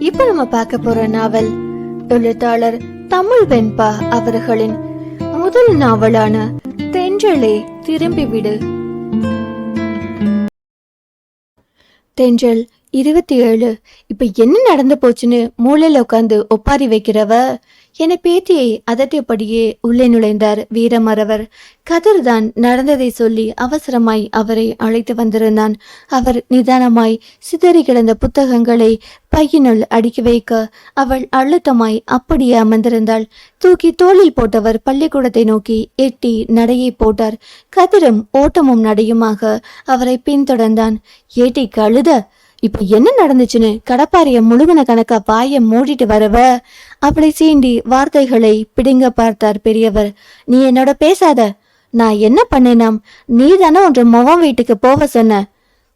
இப்ப நம்ம பார்க்க போற நாவல் எழுத்தாளர் தமிழ் வெண்பா அவர்களின் முதல் நாவலான தென்றலே திரும்பிவிடு. தென்றல் 27. இப்ப என்ன நடந்து போச்சுன்னு மூளையில உட்காந்து ஒப்பாரி வைக்கிறவ என பேத்தியை அதட்டியபடியே உள்ளே நுழைந்தார் வீரமறவர். கதிர்தான் நடந்ததை சொல்லி அவசரமாய் அவரை அழைத்து வந்திருந்தான். அவர் நிதானமாய் சிதறி கிடந்த புத்தகங்களை பையினுள் அடுக்கி வைக்க அவள் அழுத்தமாய் அப்படியே அமர்ந்திருந்தாள். தூக்கி தோளில் போட்டவர் பள்ளிக்கூடத்தை நோக்கி எட்டி நடையை போட்டார். கதிரும் ஓட்டமும் நடையுமாக அவரை பின்தொடர்ந்தான். ஏட்டி கழுத, இப்ப என்ன நடந்துச்சுன்னு கடப்பாரிய முழுகன கணக்கா வாய மூடிட்டு வரவ அவளை சீண்டி வார்த்தைகளை பிடுங்க பார்த்தார் பெரியவர். நீ என்னோட பேசாத. நான் என்ன பண்ணேனாம்? நீ தானே ஒன்று மொவன் வீட்டுக்கு போக சொன்ன.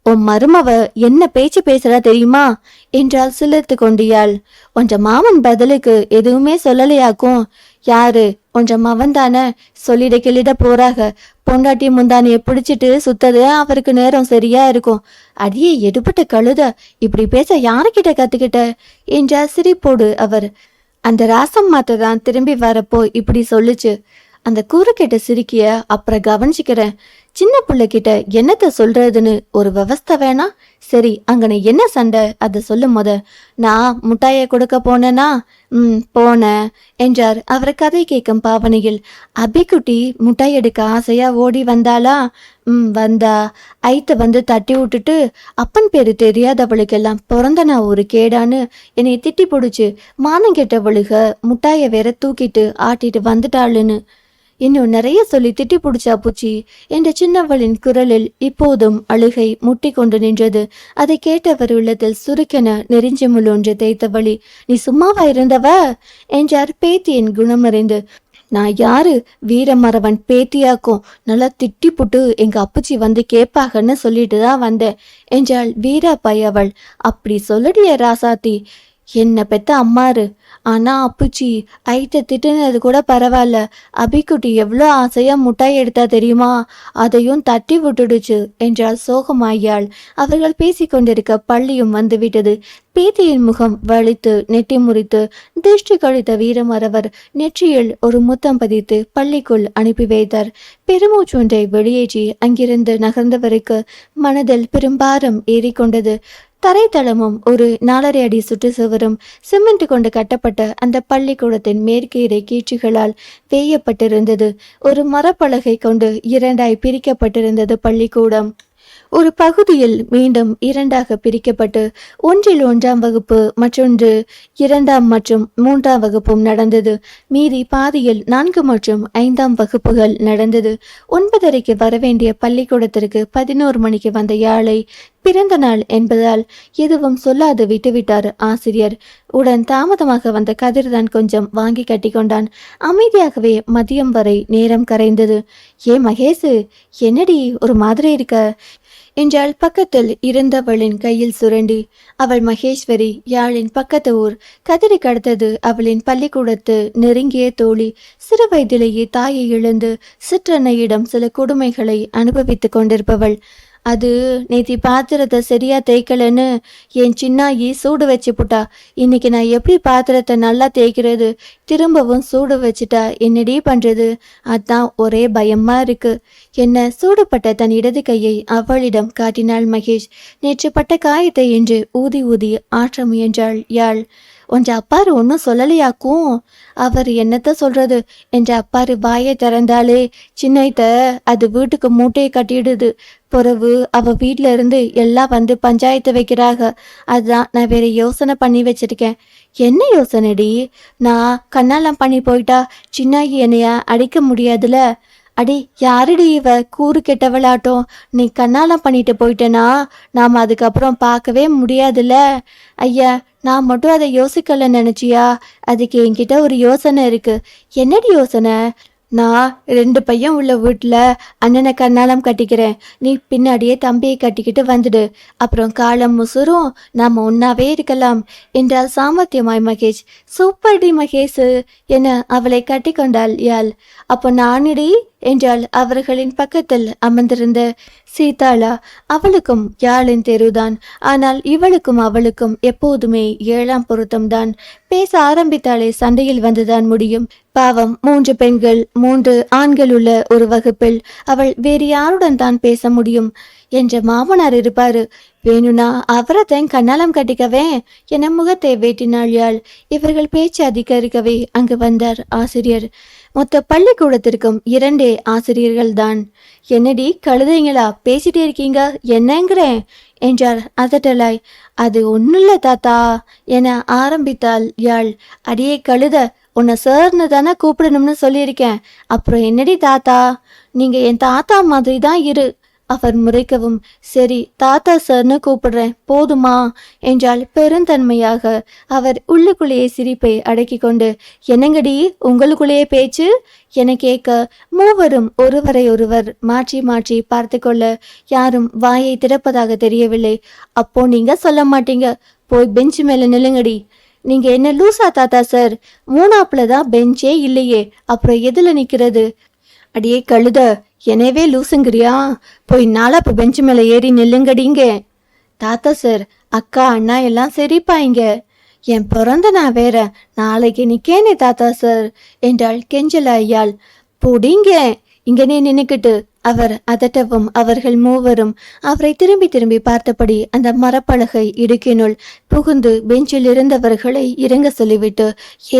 உன் மருமவ என்ன பேச்சு பேசுறா தெரியுமா என்றால் சிலிர்த்து கொண்டியாள். ஒன்ற மாமன் பதிலுக்கு எதுவுமே சொல்லலையாக்கும். யாரு? ஒன்ற மவன் தானே சொல்லிட கிளிட போறாக. பொண்டாட்டி முந்தானிய பிடிச்சிட்டு சுத்தது அவருக்கு நேரம் சரியா இருக்கும். அடியே எடுபட்ட கழுத, இப்படி பேச யாருக்கிட்ட கத்துக்கிட்ட என்றார் சிரிப்போடு அவர். அந்த ராசம் மாத்ததான் திரும்பி வரப்போ இப்படி சொல்லுச்சு. அந்த கூறுகிட்ட சிரிக்கிய அப்புறம் கவனிச்சுக்கிறேன். சின்ன பிள்ளைகிட்ட என்னத்த சொல்றதுன்னு ஒரு விவஸ்தை வேணா? சரி, அங்கன என்ன சண்டை அதை சொல்லும் போத. நான் முட்டாயை கொடுக்க போனேனா? போன என்றார் அவர் கதை கேட்கும் பாவனையில். அபிக்குட்டி முட்டாய் எடுக்க ஆசையா ஓடி வந்தாளா? வந்தா. ஐத்த வந்து தட்டி விட்டுட்டு அப்பன் பேரு தெரியாதவளுக்கெல்லாம் பிறந்தனா ஒரு கேடான்னு என்னை திட்டி பிடிச்சு மானம் கெட்டவளுக முட்டாய வேற தூக்கிட்டு ஆட்டிட்டு வந்துட்டாளுன்னு இன்னும் நிறைய சொல்லி திட்டி பிடிச்சா பூச்சி என்ற சின்னவளின் குரலில் இப்போதும் அழுகை முட்டி கொண்டு நின்றது. அதை கேட்டவர் உள்ளத்தில் சுருக்கென நெறிஞ்ச முள்ளொன்று தேய்த்தவழி. நீ சும்மாவா இருந்தவ என்றார் பேத்தியின் குணம் அறிந்து. நான் யாரு? வீரமறவன் பேத்தியாக்கும். நல்லா திட்டி புட்டு எங்க அப்புச்சி வந்து கேட்பாகன்னு சொல்லிட்டு தான் வந்தேன் என்றாள் வீராப்பாய் அவள். அப்படி சொல்லடிய ராசாத்தி, என்ன பெத்த அம்மாரு. ஆனா அப்புச்சி ஐத்த திட்டுனது கூட பரவாயில்ல. அபிக்குட்டி எவ்வளோ ஆசையா முட்டாய் எடுத்தா தெரியுமா? அதையும் தட்டி விட்டுடுச்சு என்றால் சோகமாயாள். அவர்கள் பேசிக்கொண்டிருக்க பள்ளியும் வந்துவிட்டது. பேத்தியின் முகம் வலித்து நெட்டி முறித்து திருஷ்டி கழித்த வீரமறவர் நெற்றியில் ஒரு முத்தம் பதித்து பள்ளிக்குள் அனுப்பி வைத்தார். பெருமூச்சொன்றை வெளியேற்றி அங்கிருந்து நகர்ந்தவருக்கு மனதில் பெரும்பாரம் ஏறிக்கொண்டது. தரைத்தளமும் ஒரு 4.5 அடி சுற்றுச்சுவரும் சிமெண்ட் கொண்டு கட்டப்பட்ட அந்த பள்ளிக்கூடத்தின் மேற்கீரை கீற்றுகளால் வேயப்பட்டிருந்தது. ஒரு மரப்பலகை கொண்டு 2ஆய் பிரிக்கப்பட்டிருந்தது பள்ளிக்கூடம். ஒரு பகுதியில் மீண்டும் 2ஆக பிரிக்கப்பட்டு ஒன்றில் 1ஆம் வகுப்பு, மற்றொன்று 2ஆம் மற்றும் 3ஆம் வகுப்பும் நடந்தது. மீதி பாதியில் 4 மற்றும் 5ஆம் வகுப்புகள் நடந்தது. 9:30க்கு வரவேண்டிய பள்ளிக்கூடத்திற்கு 11 மணிக்கு வந்த யாழை பிறந்த நாள் என்பதால் எதுவும் சொல்லாது விட்டுவிட்டார் ஆசிரியர். உடன் தாமதமாக வந்த கதிர்தான் கொஞ்சம் வாங்கி கட்டி கொண்டான். அமைதியாகவே மதியம் வரை நேரம் கரைந்தது. ஏ மகேசு, என்னடி ஒரு மாதிரி இருக்க என்றாள் பக்கத்தில் இருந்தவளின் கையில் சுரண்டி. அவள் மகேஸ்வரி, யாழின் பக்கத்து ஊர். கதிரை கடத்தது அவளின் பள்ளிக்கூடத்து நெருங்கிய தோழி. சிறு வயதிலேயே தாயை இழந்து சிற்றன்னையிடம் சில கொடுமைகளை அனுபவித்துக் கொண்டிருப்பவள். அது நேத்தி பாத்திரத்தை சரியா தேய்க்கலன்னு என் சின்னாயி சூடு வச்சு புட்டா. இன்னைக்கு நான் எப்படி பாத்திரத்தை நல்லா தேய்க்கிறது? திரும்பவும் சூடு வச்சுட்டா என்னடி பண்றது? அதான் ஒரே பயமா இருக்கு. என்ன சூடுபட்ட தன் இடது கையை அவளிடம் காட்டினாள் மகேஷ். நேற்று பட்ட காயத்தை என்று ஊதி ஊதி ஆற்ற முயன்றாள் யாழ். ஒன்ற அப்பாரு ஒன்னும் சொல்லலையாக்கும். அவர் என்னத்த சொல்றது என்ற அப்பாரு வாயை திறந்தாலே சின்னைத்த அது வீட்டுக்கு மூட்டையை கட்டிடுது. பிறகு அவ வீட்ல இருந்து எல்லாம் வந்து பஞ்சாயத்து வைக்கிறாங்க. அதுதான் நான் வேற யோசனை பண்ணி வச்சிருக்கேன். என்ன யோசனைடி? நான் கண்ணாலம் பண்ணி போயிட்டா சின்னாயி என்னைய அடிக்க முடியாதுல. அடி யாருடி இவ கூறு கெட்டவளாட்டம்? நீ கண்ணாலம் பண்ணிட்டு போயிட்டேனா நாம அதுக்கப்புறம் பார்க்கவே முடியாதுல்ல. ஐயா, நான் மட்டும் அதை யோசிக்கல நினைச்சியா? அதுக்கு என்கிட்ட ஒரு யோசனை இருக்கு. என்னடி யோசனை? நான் 2 பையன் உள்ள வீட்டுல அண்ணனை கண்ணாலம் கட்டிக்கிறேன். நீ பின்னாடியே தம்பியை கட்டிக்கிட்டு வந்துடு. அப்புறம் காலம் முசுரும் நாம ஒன்னாவே இருக்கலாம் என்றால் சாமர்த்தியமாய் மகேஷ். சூப்பர்டி மகேஷ் என அவளை கட்டி கொண்டாள் யாழ். அப்போ நானிடி என்றால் அவர்களின் பக்கத்தில் அமர்ந்திருந்த சீதாளா. அவளுக்கும் யாழின் தெருதான். ஆனால் இவளுக்கும் அவளுக்கும் எப்போதுமே 7ஆம் பொருத்தம்தான். பேச ஆரம்பித்தாலே சண்டையில் வந்துதான் முடியும். பாவம், 3 பெண்கள் 3 ஆண்கள் உள்ள ஒரு வகுப்பில் அவள் வேறு யாருடன் தான் பேச முடியும்? என்ற மாமனார் இருப்பாரு, வேணுனா அவரைத்தான் கண்ணாலம் கட்டிக்கவே என முகத்தை வேட்டினாள் யாழ். இவர்கள் பேச்சு அதிகரிக்கவே அங்கு வந்தார் ஆசிரியர். மொத்த பள்ளிக்கூடத்திற்கும் 2 ஆசிரியர்கள் தான். என்னடி கழுதைங்களா பேசிட்டே இருக்கீங்க, என்னங்கிறேன் என்றார் அதட்டலாய். அது ஒண்ணுல்ல தாத்தா என ஆரம்பித்தாள் யாழ். அடியே கழுத, உன்னை சார்னு தானே கூப்பிடணும்னு சொல்லியிருக்கேன், அப்புறம் என்னடி தாத்தா? நீங்க என் தாத்தா மாதிரி தான் இரு. அவர் முறைக்கவும், சரி தாத்தா சார்னு கூப்பிடுறேன் போதுமா என்றால் பெருந்தன்மையாக. அவர் உள்ளுக்குள்ளேயே சிரிப்பை அடக்கி கொண்டு, என்னங்கடி உங்களுக்குள்ளேயே பேச்சு என கேட்க மூவரும் ஒருவரை ஒருவர் மாற்றி மாற்றி பார்த்து கொள்ள யாரும் வாயை திறப்பதாக தெரியவில்லை. அப்போ நீங்க சொல்ல மாட்டீங்க, போய் பெஞ்சு மேல நில்லுங்கடி. நீங்க என்ன லூசா தாத்தா சார், 3ஆப்புல தான் பெஞ்சே இல்லையே, அப்புறம் எதுல நிக்கிறது? அடியே கழுத, எனவே லூசுங்கிறியா? போய் 4ஆப்பு பெஞ்சு மேல ஏறி நில்லுங்கடிங்க. தாத்தா சார், அக்கா அண்ணா எல்லாம் சரிப்பாங்க, என் பிறந்த நான் வேற, நாளைக்கு நிக்கேனே தாத்தா சார் என்றாள் கெஞ்சலா ஐயாள். பொடிங்க இங்கனே நின்னுக்கிட்டு அவர் அதட்டவும் அவர்கள் மூவரும் அவரை திரும்பி திரும்பி பார்த்தபடி அந்த மரப்பலகை இடுக்கினுள் புகுந்து பெஞ்சில் இருந்தவர்களை இறங்க சொல்லிவிட்டு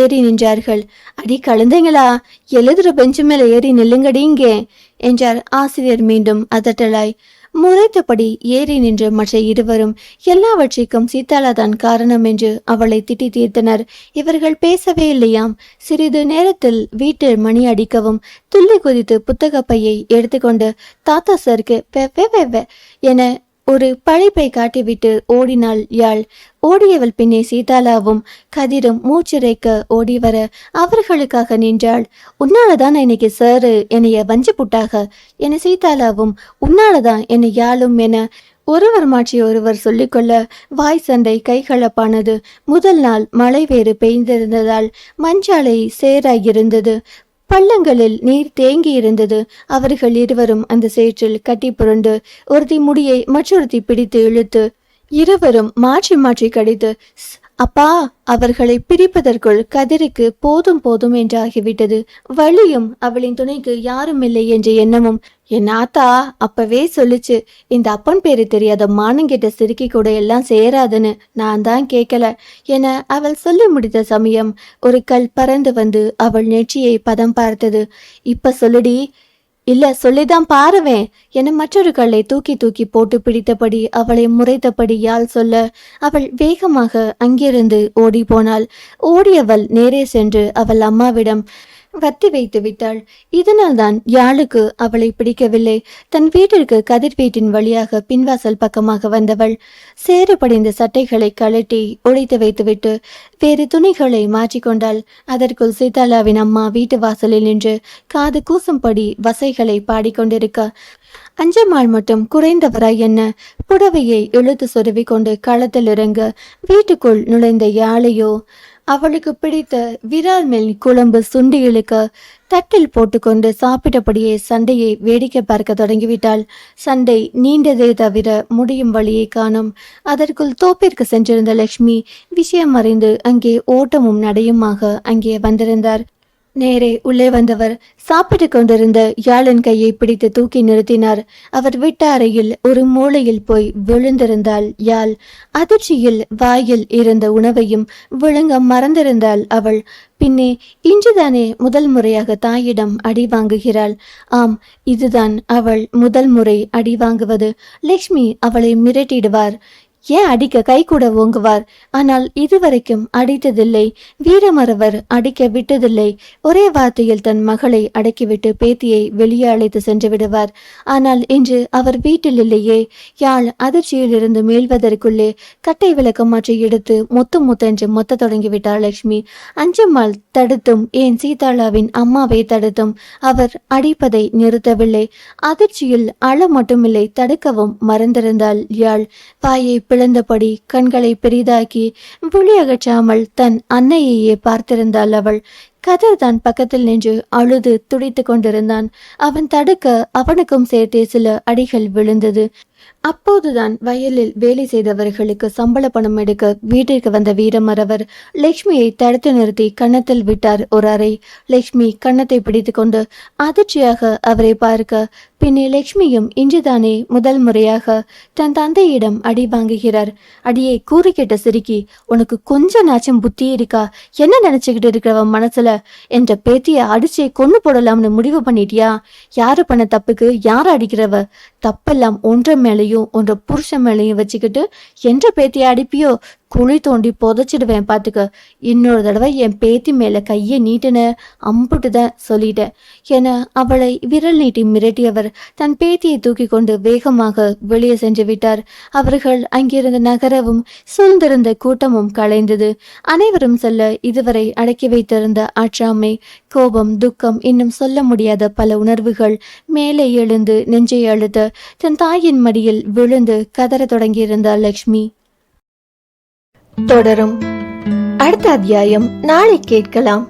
ஏறி நின்றார்கள். அடி கழுந்தைங்களா, எழுதுற பெஞ்சு மேல ஏறி நில்லுங்கடிங்க என்றார் ஆசிரியர் மீண்டும் அதட்டலாய். முறைத்தபடி ஏறி நின்ற மற்ற இருவரும் எல்லாவற்றிற்கும் சீதாளாதான் காரணம் என்று அவளை திட்டி தீர்த்தனர். இவர்கள் பேசவே இல்லையாம். சிறிது நேரத்தில் வீட்டில் மணி அடிக்கவும் துள்ளி குதித்து புத்தக பையை எடுத்துக்கொண்டு தாத்தா சாருக்கு வெவ்வே வெவ்வே என ஒரு பழிப்பை காட்டிவிட்டு ஓடினாள் யாழ். ஓடியவள் பின்னே சீதாளாவும் கதிரும் மூச்சிறைக்க ஓடி வர அவர்களுக்காக நின்றாள். உன்னாலதான் இன்னைக்கு சாரு என்னைய வஞ்சு புட்டாக என சீதாளாவும், உன்னாலதான் என்னை யாழும் என ஒருவர் மாற்றி ஒருவர் சொல்லிக்கொள்ள வாய் சண்டை கைகலப்பானது. முதல் நாள் மழை வேறு பெய்திருந்ததால் மஞ்சாலை சேராயிருந்தது. பள்ளங்களில் நீர் தேங்கி இருந்தது. அவர்கள் இருவரும் அந்த சேற்றில் கட்டி புரண்டு ஒருத்தி முடியை மற்றொருத்தி பிடித்து இழுத்து இருவரும் மாற்றி மாற்றி கடித்து, அப்பா அவர்களை பிரிப்பதற்குள் கதிருக்கு போதும் போதும் என்றாகிவிட்டது. வழியும் அவளின் துணைக்கு யாரும் இல்லை என்ற எண்ணமும். என் ஆத்தா அப்பவே சொல்லுச்சு, இந்த அப்பன் பேரு தெரியாத மானங்கிட்ட சிறுக்கி கூட எல்லாம் சேராதுன்னு, நான் தான் கேட்கல என அவள் சொல்லி முடித்த சமயம் ஒரு கல் பறந்து வந்து அவள் நெற்றியை பதம் பார்த்தது. இப்ப சொல்லுடி. இல்ல சொல்லிதான் பாருவேன் என மற்றொரு கல்லை தூக்கி தூக்கி போட்டு பிடித்தபடி அவளை முறைத்தபடி யாழ் சொல்ல அவள் வேகமாக அங்கிருந்து ஓடி போனாள். ஓடியவள் நேரே சென்று அவள் அம்மாவிடம் வத்தி வைத்து விட்டாள். இதனால் தான் யாழுக்கு அவளை பிடிக்கவில்லை. தன் வீட்டிற்கு கதிர் வீட்டின் வழியாக பின்வாசல் பக்கமாக வந்தவள் சேறுபடிந்த சட்டைகளை கழட்டி ஒழித்து வைத்துவிட்டு வேறு துணிகளை மாற்றிக்கொண்டாள். அதற்குள் சீதாளாவின் அம்மா வீட்டு வாசலில் நின்று காது கூசும்படி வசைகளை பாடிக்கொண்டிருக்க அஞ்சம்மாள் மட்டும் குறைந்தவராய் என்ன புடவையை இழுத்து சொருவி கொண்டு களத்தில் இறங்க வீட்டுக்குள் நுழைந்த யாழையோ அவளுக்கு பிடித்த விரால் மேல் குழம்பு சுண்டி இழுக்க தட்டில் போட்டுக்கொண்டு சாப்பிட்டபடியே சண்டையை வேடிக்கை பார்க்க தொடங்கிவிட்டாள். சண்டை நீண்டதே தவிர முடியும் வழியை காணும். அதற்குள் தோப்பிற்கு சென்றிருந்த லட்சுமி விஷயம் அறிந்து அங்கே ஓட்டமும் நடையுமாக அங்கே வந்திருந்தார். நேரே உள்ளே வந்தவர் சாப்பிட்டு கொண்டிருந்த யாழின் கையை பிடித்து தூக்கி நிறுத்தினார். அவர் விட்ட அறையில் ஒரு மூலையில் போய் விழுந்திருந்தாள் யாழ். அதிர்ச்சியில் வாயில் இருந்த உணவையும் விழுங்க மறந்திருந்தாள் அவள். பின்னே இன்றுதானே முதல் முறையாக தாயிடம் அடி வாங்குகிறாள். ஆம், இதுதான் அவள் முதல் முறை அடி வாங்குவது. லட்சுமி அவளை மிரட்டிடுவார், ஏன் அடிக்க கை கூட ஓங்குவார். ஆனால் இதுவரைக்கும் அடித்ததில்லை. வீரமறவர் அடிக்க விட்டதில்லை. ஒரே வார்த்தையில் தன் மகளை அடக்கிவிட்டு பேத்தியை வெளியே அழைத்து சென்று விடுவார். ஆனால் இன்று அவர் வீட்டில் இல்லையே. யாழ் அதிர்ச்சியில் இருந்து மீள்வதற்குள்ளே கட்டை விளக்கம் மாற்றி எடுத்து முத்தென்று மொத்த தொடங்கிவிட்டார் லட்சுமி. அஞ்சம்மாள் தடுத்தும் ஏன் சீதாளாவின் அம்மாவை தடுத்தும் அவர் அடிப்பதை நிறுத்தவில்லை. அதிர்ச்சியில் அழ மட்டுமில்லை, தடுக்கவும் மறந்திருந்தாள் யாழ். வாயை பிளந்தபடி கண்களை பெரிதாக்கி விழி அகற்றாமல் தன் அன்னையையே பார்த்திருந்தாள் அவள். கதிர்தான் பக்கத்தில் நின்று அழுது துடித்து கொண்டிருந்தான். அவன் தடுக்க அவனுக்கும் சேர்த்தே சில அடிகள் விழுந்தது. அப்போதுதான் வயலில் வேலை செய்தவர்களுக்கு சம்பள பணம் எடுக்க வீட்டிற்கு வந்த வீரமறவர் லட்சுமியை தடுத்து நிறுத்தி கன்னத்தில் விட்டார் ஒரு அறை. லட்சுமி கன்னத்தை பிடித்து கொண்டு அதிர்ச்சியாக அவரை பார்க்க, பின்னே லட்சுமியும் இன்றுதானே முதல் முறையாக தன் தந்தையிடம் அடி வாங்குகிறார். அடியை கூறி கேட்ட சிரிக்கி, உனக்கு கொஞ்ச நாச்சும் புத்தி இருக்கா? என்ன நினைச்சுக்கிட்டு இருக்கிறவ மனசுல? என்ற பேத்திய அடிச்சே கொண்டு போடலாம்னு முடிவு பண்ணிட்டியா? யாரு பண்ண தப்புக்கு யார அடிக்கிறவ? தப்பெல்லாம் ஒன்ற மேலையும் ஒன்ற புருஷன் மேலையும் வச்சுக்கிட்டு என்ற பேத்திய அடிப்பியோ? குழி தோண்டி புதைச்சிடுவேன் பாத்துக்க. இன்னொரு தடவை என் பேத்தி மேல கையை நீட்டின அம்புட்டுதான் சொல்லிட்டேன் என அவளை விரல் நீட்டி மிரட்டியவர் தன் பேத்தியை தூக்கி கொண்டு வேகமாக வெளியே சென்று விட்டார். அவர்கள் அங்கிருந்து நகரவும் சூழ்ந்திருந்த கூட்டமும் கலைந்தது. அனைவரும் செல்ல இதுவரை அடக்கி வைத்திருந்த ஆற்றாமை, கோபம், துக்கம், இன்னும் சொல்ல முடியாத பல உணர்வுகள் மேலே எழுந்து நெஞ்சை அழுத்த தன் தாயின் மடியில் விழுந்து கதற தொடங்கியிருந்தாள் லட்சுமி. தொடரும். அடுத்த அத்தியாயம் நாளை கேட்கலாம்.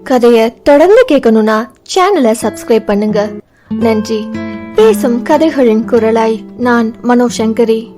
கதையை தொடர்ந்து கேட்கணும்னா சேனலை சப்ஸ்கிரைப் பண்ணுங்க. நன்றி. பேசும் கதைகளின் குரலாய் நான் மனோசங்கரி.